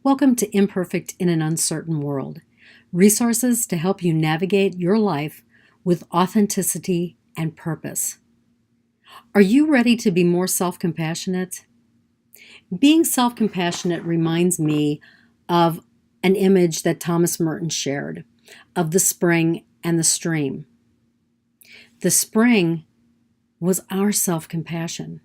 Welcome to Imperfect in an Uncertain World. Resources to help you navigate your life with authenticity and purpose. Are you ready to be more self-compassionate? Being self-compassionate reminds me of an image that Thomas Merton shared of the spring and the stream. The spring was our self-compassion.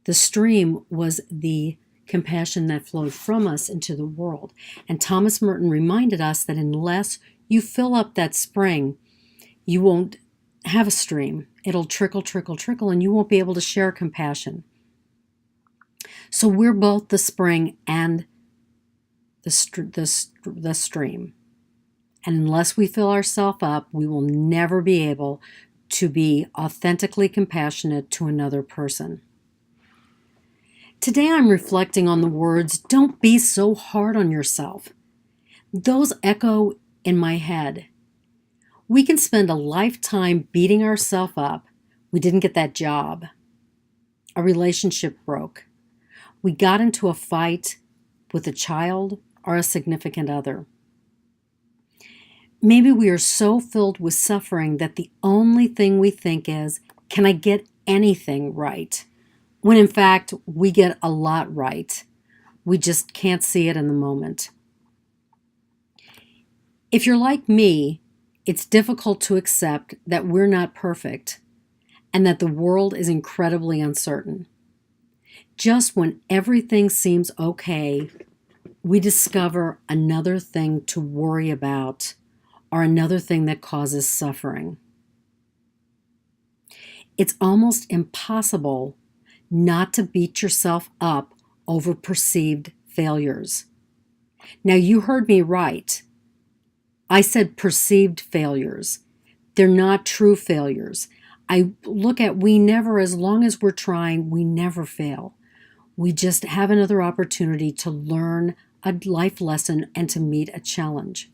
The stream was the compassion that flowed from us into the world. And Thomas Merton reminded us that unless you fill up that spring, you won't have a stream. It'll trickle, trickle, trickle, and you won't be able to share compassion. So we're both the spring and the stream. And unless we fill ourselves up, we will never be able to be authentically compassionate to another person. Today I'm reflecting on the words, "Don't be so hard on yourself." Those echo in my head. We can spend a lifetime beating ourselves up. We didn't get that job. A relationship broke. We got into a fight with a child or a significant other. Maybe we are so filled with suffering that the only thing we think is, can I get anything right? When in fact, we get a lot right. We just can't see it in the moment. If you're like me, it's difficult to accept that we're not perfect and that the world is incredibly uncertain. Just when everything seems okay, we discover another thing to worry about or another thing that causes suffering. It's almost impossible not to beat yourself up over perceived failures. Now, you heard me right. I said perceived failures. They're not true failures. I look at as long as we're trying, we never fail. We just have another opportunity to learn a life lesson and to meet a challenge.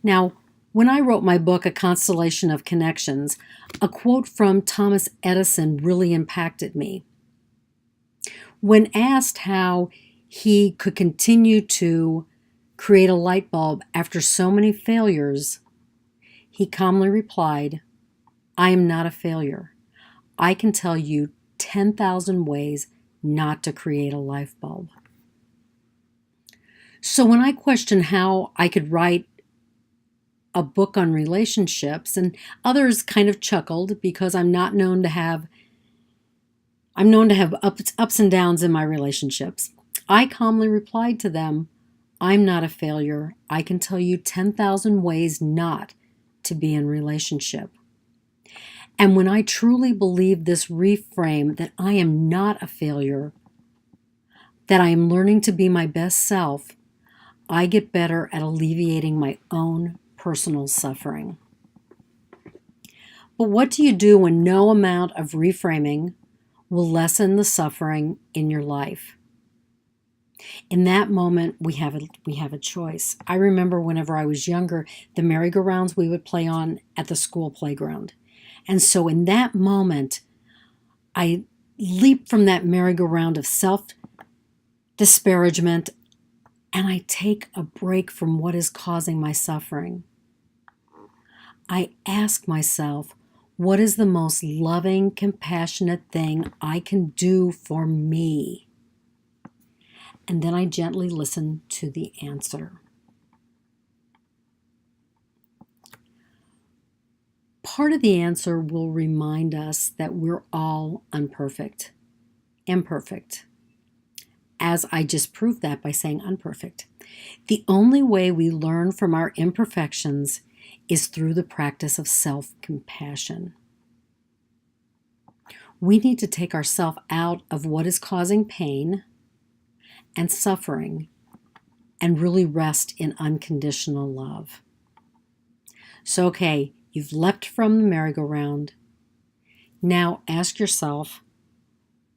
Now, when I wrote my book, A Constellation of Connections, a quote from Thomas Edison really impacted me. When asked how he could continue to create a light bulb after so many failures, he calmly replied, "I am not a failure. I can tell you 10,000 ways not to create a light bulb." So when I questioned how I could write a book on relationships, and others kind of chuckled because I'm known to have ups and downs in my relationships, I calmly replied to them, "I'm not a failure. I can tell you 10,000 ways not to be in relationship." And when I truly believe this reframe that I am not a failure, that I am learning to be my best self, I get better at alleviating my own personal suffering. But what do you do when no amount of reframing will lessen the suffering in your life? In that moment, we have a choice. I remember whenever I was younger, the merry-go-rounds we would play on at the school playground. And so in that moment, I leap from that merry-go-round of self-disparagement, and I take a break from what is causing my suffering. I ask myself, what is the most loving, compassionate thing I can do for me? And then I gently listen to the answer. Part of the answer will remind us that we're all imperfect, as I just proved that by saying unperfect. The only way we learn from our imperfections is through the practice of self-compassion. We need to take ourselves out of what is causing pain and suffering and really rest in unconditional love. So, okay, you've leapt from the merry-go-round. Now ask yourself,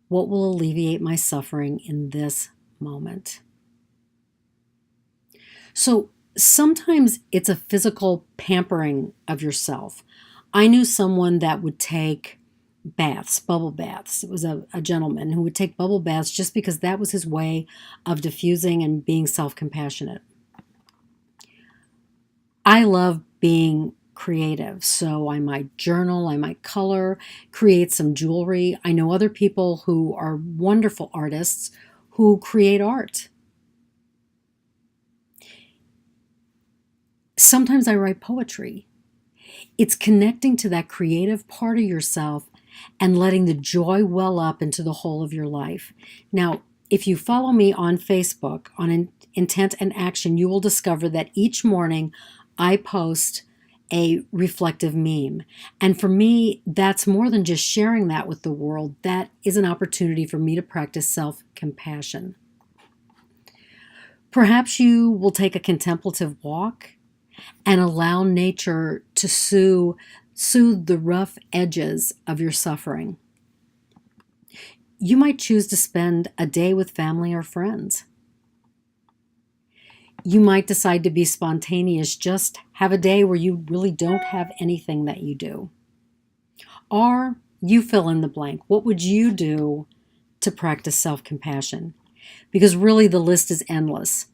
what will alleviate my suffering in this moment? So sometimes it's a physical pampering of yourself. I knew someone that would take baths, bubble baths. It was a gentleman who would take bubble baths just because that was his way of diffusing and being self-compassionate. I love being creative, so I might journal, I might color, create some jewelry. I know other people who are wonderful artists who create art. Sometimes I write poetry. It's connecting to that creative part of yourself and letting the joy well up into the whole of your life. Now, if you follow me on Facebook on Intent and Action, you will discover that each morning I post a reflective meme. And for me, that's more than just sharing that with the world. That is an opportunity for me to practice self-compassion. Perhaps you will take a contemplative walk and allow nature to soothe the rough edges of your suffering. You might choose to spend a day with family or friends. You might decide to be spontaneous, just have a day where you really don't have anything that you do. Or you fill in the blank. What would you do to practice self-compassion? Because really the list is endless.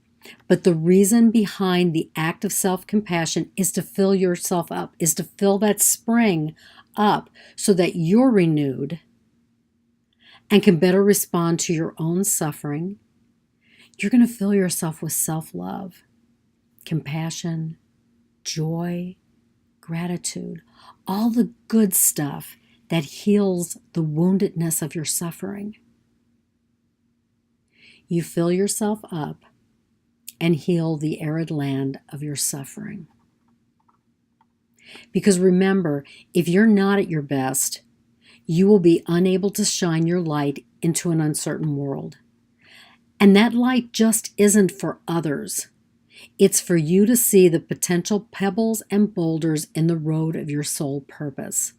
But the reason behind the act of self-compassion is to fill yourself up, is to fill that spring up so that you're renewed and can better respond to your own suffering. You're going to fill yourself with self-love, compassion, joy, gratitude, all the good stuff that heals the woundedness of your suffering. You fill yourself up and heal the arid land of your suffering. Because remember, if you're not at your best, you will be unable to shine your light into an uncertain world. And that light just isn't for others. It's for you to see the potential pebbles and boulders in the road of your soul purpose.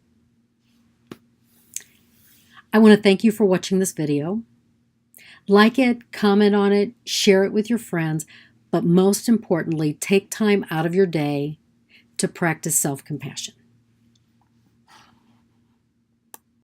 I want to thank you for watching this video. Like it, comment on it, share it with your friends, but most importantly, take time out of your day to practice self-compassion.